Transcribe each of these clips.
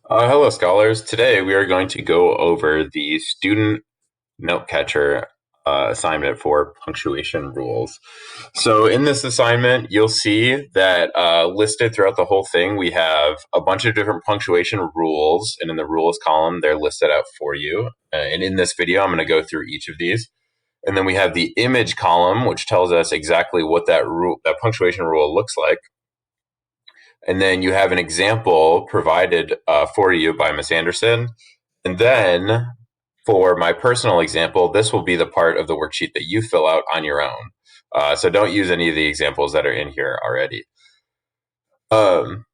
Hello, scholars. Today we are going to go over the student note catcher assignment for punctuation rules. So, in this assignment, you'll see that listed throughout the whole thing, we have a bunch of different punctuation rules, and in the rules column, they're listed out for you. And in this video, I'm going to go through each of these. And then we have the image column, which tells us exactly what that punctuation rule looks like. And then you have an example provided for you by Miss Anderson. And then for my personal example, this will be the part of the worksheet that you fill out on your own. So don't use any of the examples that are in here already. Um,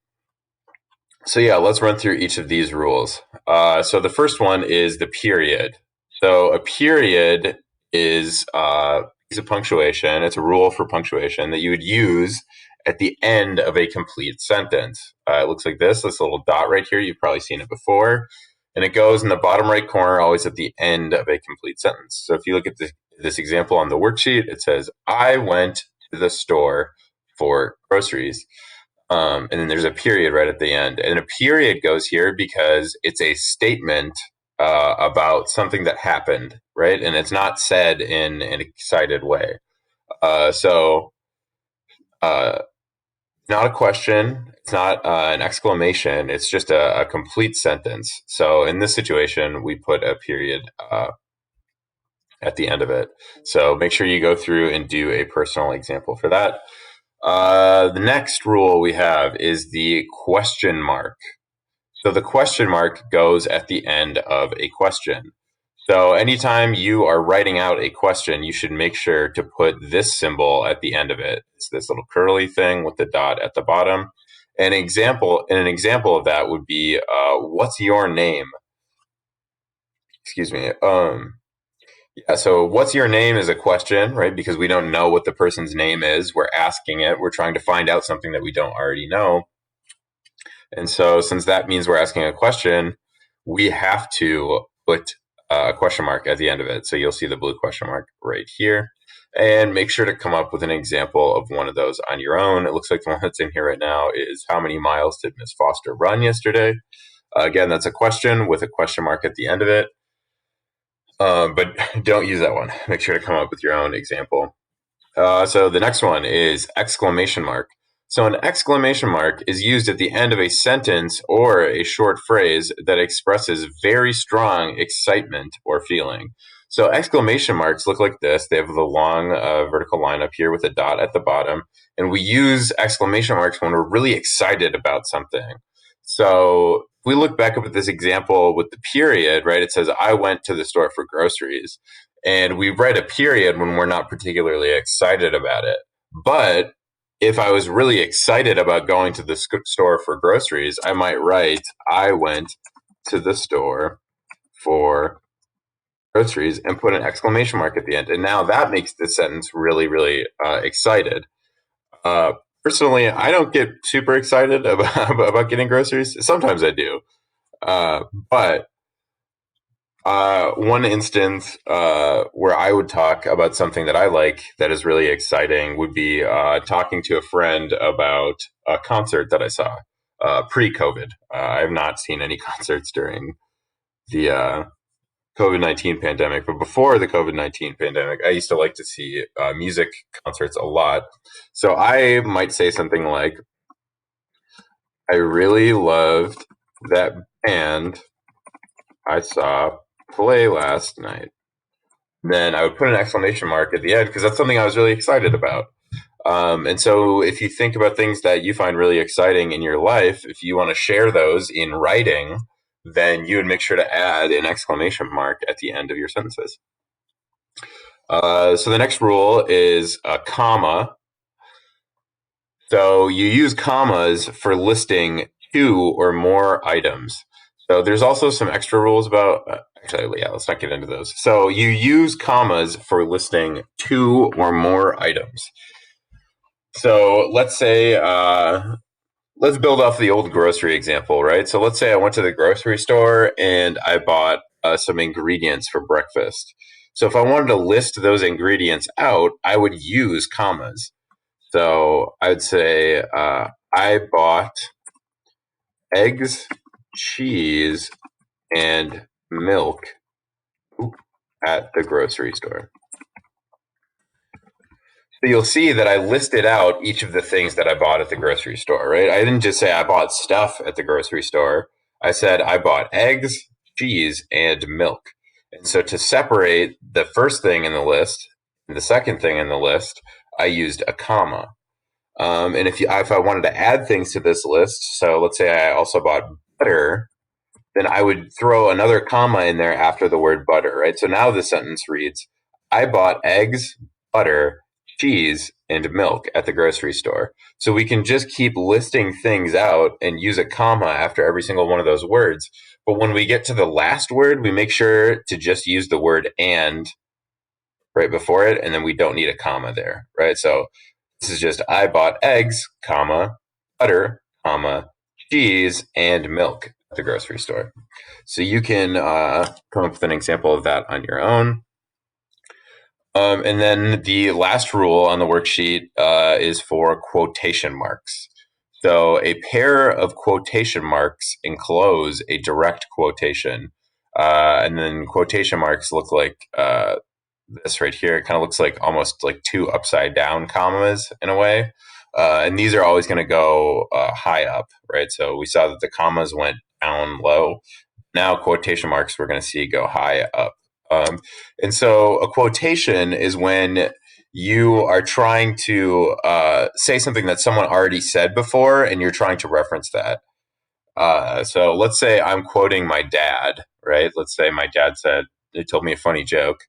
so yeah, let's run through each of these rules. So the first one is the period. So a period is a punctuation. It's a rule for punctuation that you would use at the end of a complete sentence. It looks like this little dot right here. You've probably seen it before. And it goes in the bottom right corner, always at the end of a complete sentence. So if you look at this example on the worksheet, it says, I went to the store for groceries. And then there's a period right at the end. And a period goes here because it's a statement about something that happened, right? And it's not said in an excited way. So, not a question. It's not an exclamation. It's just a complete sentence. So, in this situation, we put a period at the end of it. So, make sure you go through and do a personal example for that. The next rule we have is the question mark. So the question mark goes at the end of a question. So anytime you are writing out a question, you should make sure to put this symbol at the end of it. It's this little curly thing with the dot at the bottom. An example of that would be, what's your name? Excuse me. Yeah, so what's your name is a question, right? Because we don't know what the person's name is. We're asking it. We're trying to find out something that we don't already know. And so, since that means we're asking a question, we have to put a question mark at the end of it. So, you'll see the blue question mark right here. And make sure to come up with an example of one of those on your own. It looks like the one that's in here right now is, how many miles did Miss Foster run yesterday? Again, that's a question with a question mark at the end of it. But don't use that one. Make sure to come up with your own example. So the next one is exclamation mark. So an exclamation mark is used at the end of a sentence or a short phrase that expresses very strong excitement or feeling. So exclamation marks look like this. They have the long vertical line up here with a dot at the bottom. And we use exclamation marks when we're really excited about something. So if we look back up at this example with the period, right, it says, I went to the store for groceries. And we write a period when we're not particularly excited about it. But if I was really excited about going to the store for groceries, I might write, I went to the store for groceries and put an exclamation mark at the end. And now that makes the sentence really, really excited. Uh, Personally, I don't get super excited about getting groceries. Sometimes I do. But one instance where I would talk about something that I like that is really exciting would be talking to a friend about a concert that I saw pre-COVID. I have not seen any concerts during the COVID-19 pandemic, but before the COVID-19 pandemic, I used to like to see music concerts a lot. So I might say something like, I really loved that band I saw play last night. Then I would put an exclamation mark at the end because that's something I was really excited about. And so, if you think about things that you find really exciting in your life, if you want to share those in writing, then you would make sure to add an exclamation mark at the end of your sentences. So the next rule is a comma. So you use commas for listing two or more items. So there's also some extra rules about. Actually, yeah, let's not get into those. So you use commas for listing two or more items. So let's say, let's build off the old grocery example, right? So let's say I went to the grocery store and I bought some ingredients for breakfast. So if I wanted to list those ingredients out, I would use commas. So I would say, I bought eggs, cheese, and milk at the grocery store. So you'll see that I listed out each of the things that I bought at the grocery store, right? I didn't just say I bought stuff at the grocery store. I said I bought eggs, cheese, and milk. And so to separate the first thing in the list and the second thing in the list, I used a comma. And if I wanted to add things to this list, so let's say I also bought butter, then I would throw another comma in there after the word butter, right? So now the sentence reads, I bought eggs, butter, cheese, and milk at the grocery store. So we can just keep listing things out and use a comma after every single one of those words. But when we get to the last word, we make sure to just use the word and right before it, and then we don't need a comma there, right? So this is just I bought eggs, comma, butter, comma, cheese, and milk at the grocery store. So you can come up with an example of that on your own. And then the last rule on the worksheet is for quotation marks. So a pair of quotation marks enclose a direct quotation. And then quotation marks look like this right here. It kind of looks like almost like two upside down commas in a way. And these are always going to go high up, right? So we saw that the commas went down low. Now quotation marks we're going to see go high up. And so a quotation is when you are trying to say something that someone already said before and you're trying to reference that. So let's say I'm quoting my dad, right? Let's say my dad said, he told me a funny joke,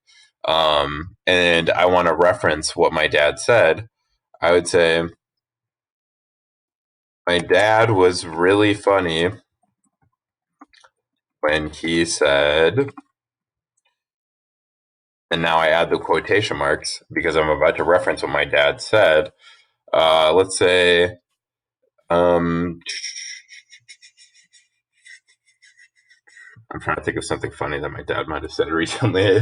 and I want to reference what my dad said. I would say, my dad was really funny when he said, and now I add the quotation marks because I'm about to reference what my dad said. Let's say, um, I'm trying to think of something funny that my dad might have said recently.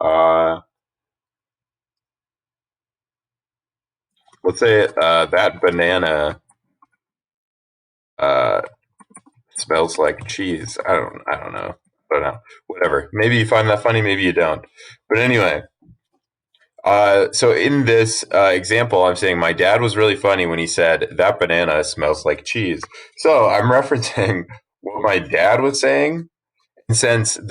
uh, let's say that banana uh, smells like cheese. I don't know. I don't know. Whatever. Maybe you find that funny, maybe you don't. But anyway, so in this example, I'm saying my dad was really funny when he said that banana smells like cheese. So I'm referencing what my dad was saying. And since I'm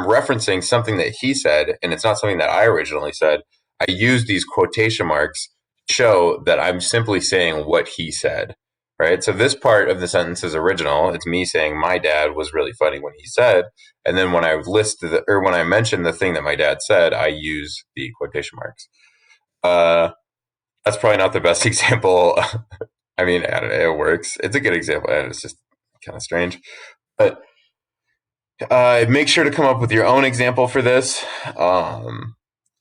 referencing something that he said, and it's not something that I originally said, I use these quotation marks to show that I'm simply saying what he said. Right. So this part of the sentence is original. It's me saying my dad was really funny when he said, and then when I when I mention the thing that my dad said, I use the quotation marks. Uh, that's probably not the best example. I mean, I don't know, it works. It's a good example. And it's just kind of strange, but make sure to come up with your own example for this.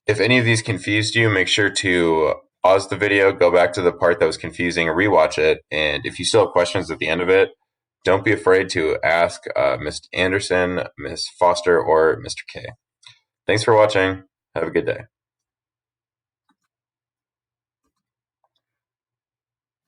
If any of these confused you, make sure to pause the video, go back to the part that was confusing, rewatch it, and if you still have questions at the end of it, don't be afraid to ask Ms. Anderson, Ms. Foster, or Mr. K. Thanks for watching. Have a good day.